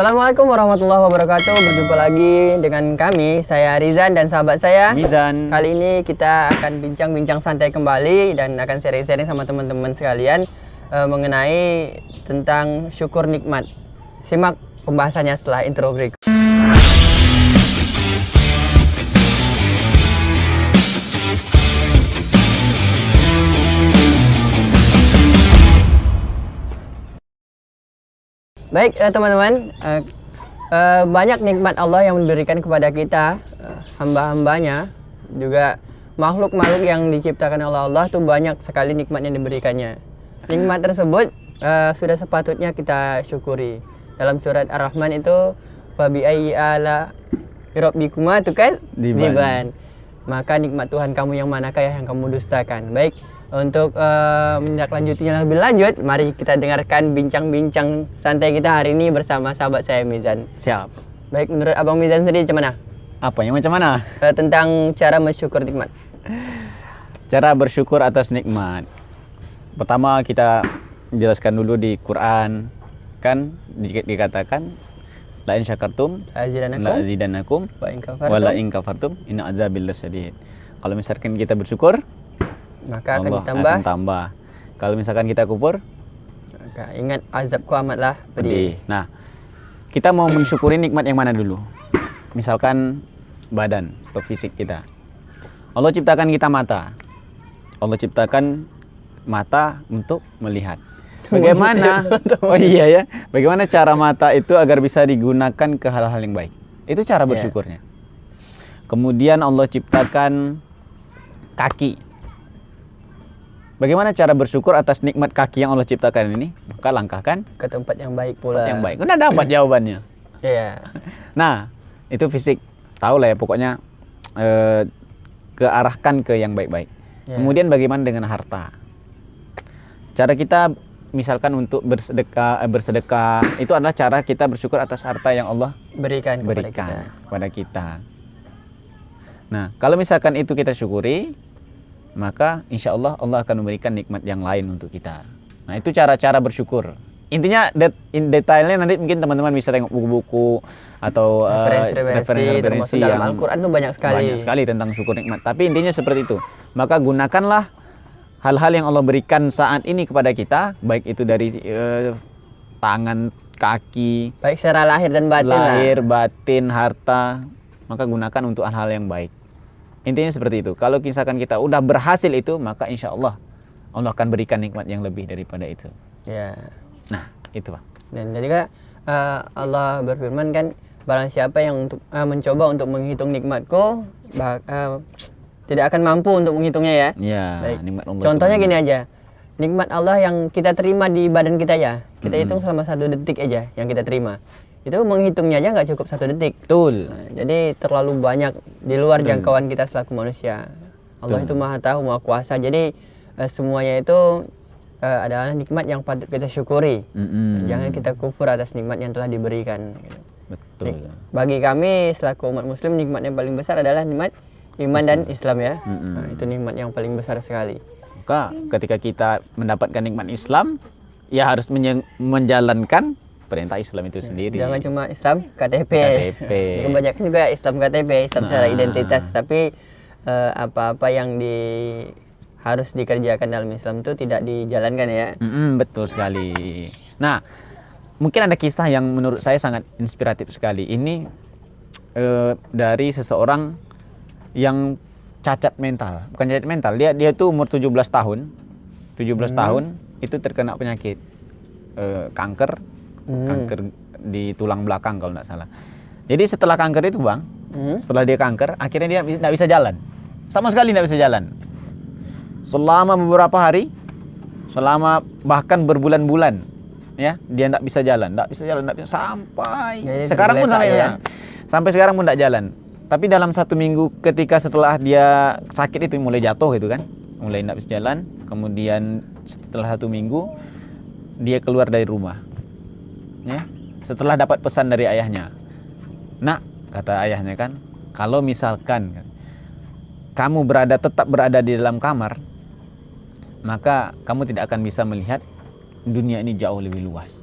Assalamualaikum warahmatullahi wabarakatuh. Berjumpa lagi dengan kami, saya Rizan dan sahabat saya Mizan. Kali ini kita akan bincang-bincang santai kembali dan akan sharing-sharing sama teman-teman sekalian mengenai tentang syukur nikmat. Simak pembahasannya setelah intro break. Baik teman-teman, banyak nikmat Allah yang diberikan kepada kita, hamba-hambanya, juga makhluk-makhluk yang diciptakan oleh Allah tuh banyak sekali nikmat yang diberikannya. Nikmat tersebut sudah sepatutnya kita syukuri. Dalam surat Ar-Rahman itu, fabi ayyi ala rabbikuma tukadziban. Maka nikmat Tuhan kamu yang manakah yang kamu dustakan. Baik, untuk menindaklanjutinya lebih lanjut, mari kita dengarkan bincang-bincang santai kita hari ini bersama sahabat saya Mizan. Siap. Baik, menurut Abang Mizan sendiri macam mana? Apanya macam mana? Tentang cara bersyukur nikmat. Cara bersyukur atas nikmat. Pertama kita jelaskan dulu di Quran, kan dikatakan la in syakartum la azidannakum wa la in kafartum inna azabil lasyadid. Kalau misalkan kita bersyukur, maka Allah akan tambah. Kalau misalkan kita kufur, maka ingat azabku amatlah pedih. Nah, kita mau mensyukuri nikmat yang mana dulu? Misalkan badan atau fisik kita. Allah ciptakan kita mata. Allah ciptakan mata untuk melihat. Bagaimana? Oh iya ya. Bagaimana cara mata itu agar bisa digunakan ke hal-hal yang baik? Itu cara bersyukurnya. Kemudian Allah ciptakan kaki. Bagaimana cara bersyukur atas nikmat kaki yang Allah ciptakan ini? Maka langkahkan Ke tempat yang baik pula. yang baik. Udah dapat jawabannya. Iya. Nah, itu fisik. Tahu lah ya pokoknya kearahkan ke yang baik-baik. Kemudian bagaimana dengan harta? Cara kita misalkan untuk bersedekah itu adalah cara kita bersyukur atas harta yang Allah berikan kepada kita. Nah, kalau misalkan itu kita syukuri, maka insya Allah Allah akan memberikan nikmat yang lain untuk kita. Nah, itu cara-cara bersyukur. Intinya detailnya nanti mungkin teman-teman bisa tengok buku-buku atau referensi dalam Al-Quran itu banyak sekali tentang syukur nikmat. Tapi intinya seperti itu. Maka gunakanlah hal-hal yang Allah berikan saat ini kepada kita, baik itu dari tangan, kaki, baik secara lahir dan batin. Batin, harta. Maka gunakan untuk hal-hal yang baik. Intinya seperti itu. Kalau misalkan kita udah berhasil itu, maka insya Allah Allah akan berikan nikmat yang lebih daripada itu. Ya. Nah, itu Pak. Dan jadi kan Allah berfirman kan, barang siapa yang mencoba untuk menghitung nikmatku, tidak akan mampu untuk menghitungnya ya. Ya. Nikmat Allah. Contohnya gini aja, nikmat Allah yang kita terima di badan kita ya, kita hitung selama 1 detik aja yang kita terima. Itu menghitungnya aja nggak cukup 1 detik. Betul. Nah, jadi terlalu banyak di luar jangkauan kita selaku manusia. Allah itu maha tahu, maha kuasa. Jadi semuanya itu adalah nikmat yang patut kita syukuri. Jangan kita kufur atas nikmat yang telah diberikan. Betul. Bagi kami selaku umat muslim, nikmat yang paling besar adalah nikmat iman dan Islam ya. Nah, itu nikmat yang paling besar sekali. Maka ketika kita mendapatkan nikmat Islam, ya harus menjalankan perintah Islam itu sendiri. Jangan cuma Islam KTP. Kebanyakan juga Islam KTP, Islam secara identitas, tapi apa-apa yang harus dikerjakan dalam Islam itu tidak dijalankan ya. Betul sekali. Nah, mungkin ada kisah yang menurut saya sangat inspiratif sekali. Ini dari seseorang yang cacat mental. Bukan cacat mental, dia tuh umur 17 tahun. 17 tahun itu terkena penyakit kanker di tulang belakang kalau tidak salah. Jadi setelah kanker itu Bang, setelah dia kanker, akhirnya dia tidak bisa jalan. Sama sekali tidak bisa jalan. Selama beberapa hari, selama bahkan berbulan-bulan, ya dia tidak bisa jalan, sampai jadi sekarang pun sampai sekarang pun tidak jalan. Tapi dalam 1 minggu ketika setelah dia sakit itu mulai jatuh gitu kan, mulai tidak bisa jalan. Kemudian setelah 1 minggu dia keluar dari rumah. Ya, setelah dapat pesan dari ayahnya. Nak, kata ayahnya kan, kalau misalkan kamu tetap berada di dalam kamar, maka kamu tidak akan bisa melihat dunia ini jauh lebih luas.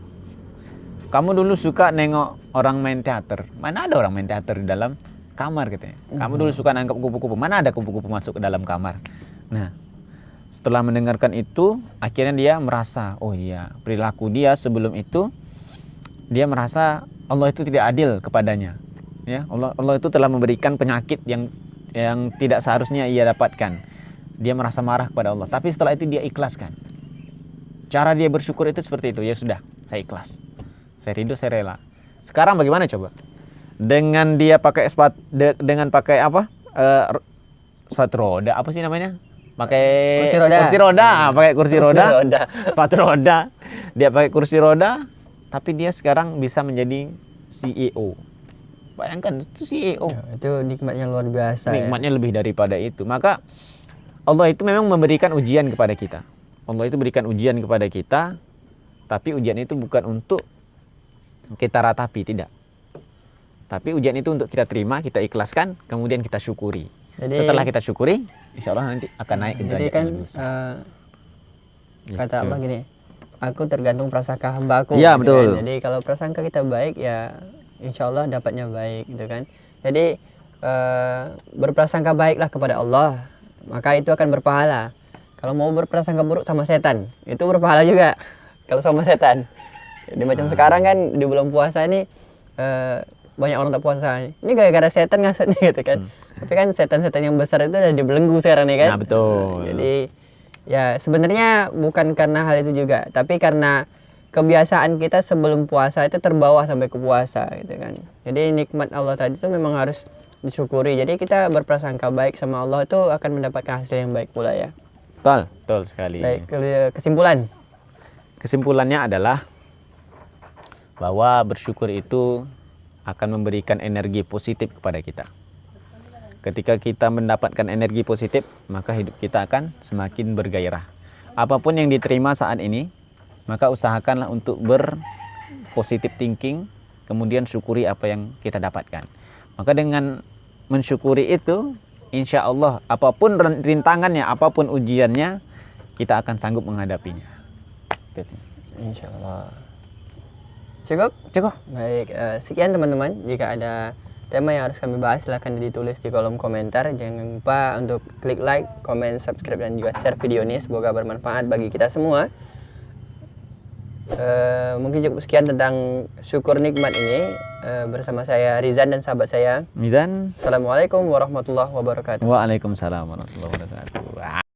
kamu dulu suka nengok orang main teater. Mana ada orang main teater di dalam kamar katanya. Kamu dulu suka nangkap kupu-kupu. Mana ada kupu-kupu masuk ke dalam kamar. Nah, setelah mendengarkan itu, akhirnya dia merasa, oh iya, perilaku dia sebelum itu, dia merasa Allah itu tidak adil kepadanya. Ya, Allah itu telah memberikan penyakit yang tidak seharusnya ia dapatkan. Dia merasa marah kepada Allah. Tapi setelah itu dia ikhlaskan. Cara dia bersyukur itu seperti itu. Ya sudah, saya ikhlas. Saya ridho, saya rela. Sekarang bagaimana coba? Dengan dia pakai dengan pakai apa? Sepatu roda, apa sih namanya? Pakai kursi roda. Pakai kursi roda. Sepatu roda. Dia pakai kursi roda, tapi dia sekarang bisa menjadi CEO. Bayangkan, itu CEO. Ya, itu nikmatnya luar biasa. Nikmatnya lebih daripada itu. Maka Allah itu memang memberikan ujian kepada kita. Allah itu berikan ujian kepada kita, tapi ujian itu bukan untuk kita ratapi, tidak. Tapi ujian itu untuk kita terima, kita ikhlaskan, kemudian kita syukuri. Jadi, setelah kita syukuri, insya Allah nanti akan naik ke jadi derajat kan yang lebih besar. kata Gitu. Allah gini, aku tergantung prasangka hambaku. Iya, gitu betul. kan. Jadi kalau prasangka kita baik, ya insya Allah dapatnya baik, gitu kan. Jadi berprasangka baiklah kepada Allah, maka itu akan berpahala. Kalau mau berprasangka buruk sama setan, itu berpahala juga. Kalau sama setan. Jadi macam sekarang kan di bulan puasa ini banyak orang tak puasa. Ini gara-gara setan ngasutnya gitu kan. Tapi kan setan-setan yang besar itu udah dibelenggu sekarang nih kan. Nah, betul. Jadi ya sebenarnya bukan karena hal itu juga, tapi karena kebiasaan kita sebelum puasa itu terbawa sampai ke puasa gitu kan. Jadi nikmat Allah tadi itu memang harus disyukuri. Jadi kita berprasangka baik sama Allah itu akan mendapatkan hasil yang baik pula ya. Betul sekali. Baik, kesimpulan. Kesimpulannya adalah bahwa bersyukur itu akan memberikan energi positif kepada kita. Ketika kita mendapatkan energi positif, maka hidup kita akan semakin bergairah. Apapun yang diterima saat ini, maka usahakanlah untuk berpositif thinking, kemudian syukuri apa yang kita dapatkan. Maka dengan mensyukuri itu, insya Allah apapun rintangannya, apapun ujiannya, kita akan sanggup menghadapinya. Insya Allah. Cukup? Cukup. Baik, sekian teman-teman. Jika ada tema yang harus kami bahas, silahkan ditulis di kolom komentar. Jangan lupa untuk klik like, comment, subscribe, dan juga share video ini. Semoga bermanfaat bagi kita semua. Mungkin cukup sekian tentang syukur nikmat ini. Bersama saya Rizan dan sahabat saya Mizan. Assalamualaikum warahmatullahi wabarakatuh. Waalaikumsalam warahmatullahi wabarakatuh.